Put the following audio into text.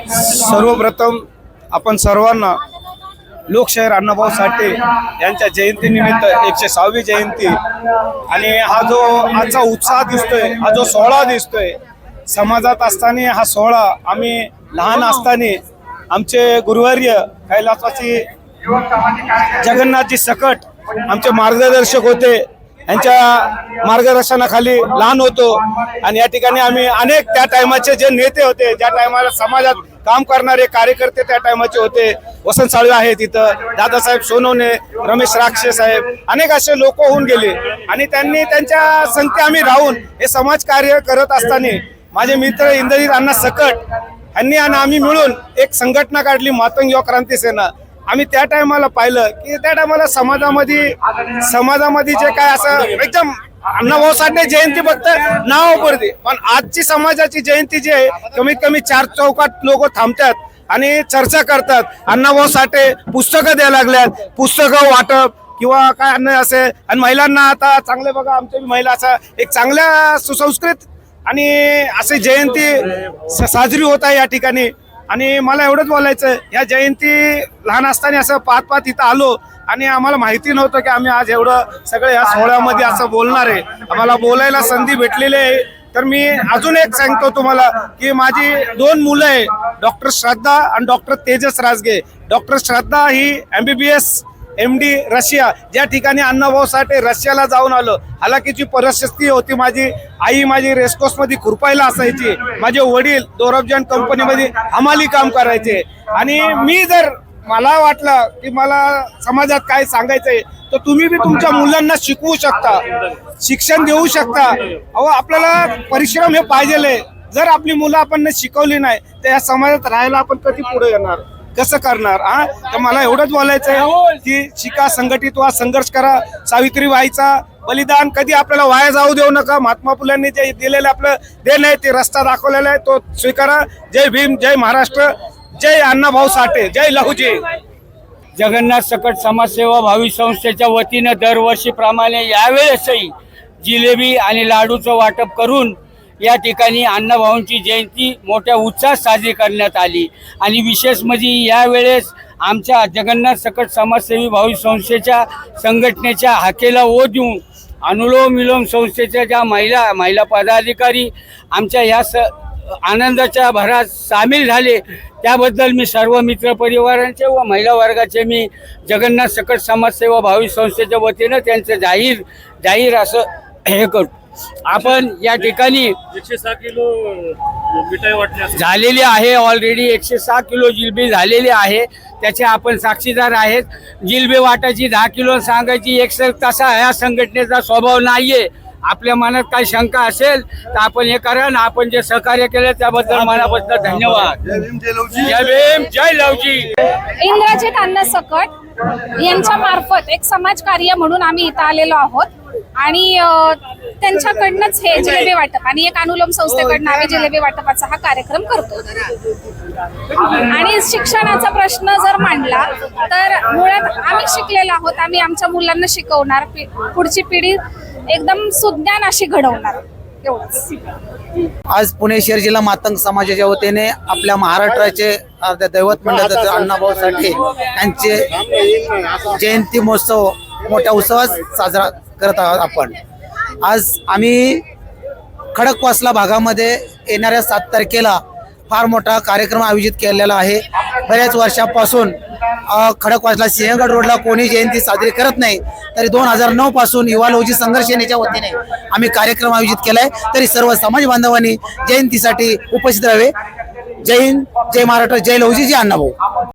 सर्वप्रथम आपण सर्वांना लोकशाहीर अण्णाभाऊ साठे यांच्या जयंतीनिमित्त 106वी जयंती आणि हा जो आजचा उत्साह दिसतोय, हा जो सोहळा दिसतोय समाजात असताना, हा सोहळा आम्ही लहान असताना आमचे गुरुवर्य कैलासवासी जगन्नाथजी सकट आमचे मार्गदर्शक होते, यांच्या मार्गदर्शनाखाली लहान होतो आणि या ठिकाणी आम्ही अनेक त्या टायमाचे जे नेते होते, ज्या टायमाला समाजात काम करणारे कार्यकर्ते त्या टायमाचे होते, वसंत साळवे आहेत इथं, दादासाहेब सोनवणे, रमेश राक्षे साहेब, अनेक असे लोक होऊन गेले आणि त्यांनी त्यांच्या संगती आम्ही राहून हे समाज कार्य करत असताना माझे मित्र इंद्रजित अण्णा सकट यांनी आणि आम्ही मिळून एक संघटना काढली, मातंग युवा क्रांती सेना. आम्ही त्या टायमाला पाहिलं की त्या टायमाला समाजामध्ये जे काय असं एकदम अण्णाभाऊ साठे जयंती फक्त नावापुरती, पण आजची समाजाची जयंती जी आहे कमीत कमी 4 चौकात लोक थांबतात आणि चर्चा करतात. अण्णाभाऊ साठे पुस्तकं द्यायला लागल्यात, पुस्तकं वाटप किंवा काय अन्न असे, आणि महिलांना आता चांगले बघा आमच्या महिला असं एक चांगल्या सुसंस्कृत आणि अशी जयंती साजरी होत आहे या ठिकाणी. आणि मला एवढंच बोलायचं, या जयंती लहान असताना असं पाहत इथं आलो आणि आम्हाला माहिती नव्हतं की आम्ही आज एवढं सगळं या सोहळ्यामध्ये असं बोलणार आहे. आम्हाला बोलायला संधी भेटलेली आहे. तर मी अजून एक सांगतो तुम्हाला की माझी 2 मुलं आहे, डॉक्टर श्रद्धा आणि डॉक्टर तेजस राजगे. डॉक्टर श्रद्धा ही MBBS MD रशिया, ज्या ठिकाणी अण्णाभाऊ साठे रशियाला जाऊन आलो. हालाकीची परिस्थिती होती, माझी आई माझी रेस्कोर्स मध्ये खुरपायला असायची, माझे वडील दोरबजान कंपनीमध्ये हमाली काम करायचे आणि मला वाटलं की मला समाजात काय सांगायचंय तर तुम्ही बी तुमच्या मुलांना शिकवू शकता, शिक्षण देऊ शकता. अहो आपल्याला परिश्रम हे पाहिजे. जर आपली मुलं आपण शिकवली नाही तर या समाजात राहायला आपण कधी पुढे येणार, कसं करणार? तर मला एवढंच बोलायचं आहे की शिका, संघटित व्हा, संघर्ष करा. सावित्रीबाईचा बलिदान कधी आपल्याला वाया जाऊ देऊ नका. महात्मा फुल्यांनी जे दिलेलं आपलं देण आहे, ते रस्ता दाखवलेला आहे, तो स्वीकारा. जय भीम, जय महाराष्ट्र, जय अण्णाभाऊ साठे, जय लहुजी. जगन्नाथ सकट समाजसेवा भावी संस्थेच्या वतीनं दरवर्षीप्रमाणे यावेळेसही जिलेबी आणि लाडूचं वाटप करून या ठिकाणी अण्णाभाऊंची जयंती मोठ्या उत्साहात साजरी करण्यात आली. आणि विशेष म्हणजे यावेळेस आमच्या जगन्नाथ सकट समाजसेवी भावी संस्थेच्या संघटनेच्या हाकेला ओ देऊन अनुलोम विलोम संस्थेच्या ज्या महिला पदाधिकारी आमच्या या आनंदाच्या भरात सामील झाले, त्याबद्दल मी सर्व मित्र परिवारांचे व महिला वर्गाचे मी जगन्नाथ सकट समाजसेवा भावी संस्थेच्या वतीनं त्यांचं जाहीर असं हे करतो. आपण या ठिकाणी 106 किलो मिठाई वाटण्यास झालेली आहे, ऑलरेडी 106 किलो जिलबी झालेली आहे, त्याचे आपण साक्षीदार आहेत. जिलबी वाटायची 10 किलो सांगायची एकसर, तसा या संघटनेचा स्वभाव नाहीये. आपल्या मनात काही शंका असेल तर आपण हे करा ना. आपण जे सहकार्य केलं त्याबद्दल मनापासून धन्यवाद. जय भीम, जय लवजी. इंद्रजित अण्णा सकट यांच्या मार्फत एक समाज कार्य म्हणून आम्ही इथं आलेलो आहोत आणि त्यांच्याकडनंच हे जिलेबी वाटप आणि एक अनुलोम संस्थेकडनं आम्ही जिलेबी वाटपाचा हा कार्यक्रम करतो. आणि शिक्षणाचा प्रश्न जर मांडला तर मुळात आम्ही शिकलेलो आहोत, आम्ही आमच्या मुलांना शिकवणार, पुढची पिढी एकदम सुज्ञान अशी घडवणार. एवढंच. आज पुणे शहर जिल्हा मातंग समाजाच्या वतीने आपल्या महाराष्ट्राचे दैवत मंडळाचे अण्णाभाऊ साठे यांचे जयंती महोत्सव मोठ्या उत्सवात साजरा करत आहोत. आपण आज आम्ही खडकवासला भागामध्ये येणाऱ्या 7 तारखेला फार मोठा कार्यक्रम आयोजित केलेला आहे. बऱ्याच वर्षापासून खडकवासला सिंहगड रोडला कोणी जयंती साजरी करत नाही, तरी 2009 पासून युवा लहुजी संघर्ष सेनेच्या वतीने आम्ही कार्यक्रम आयोजित केलाय. तरी सर्व समाज बांधवांनी जयंतीसाठी उपस्थित राहावे. जय हिंद, जय महाराष्ट्र, जय लहुजी, जय अण्णाभाऊ.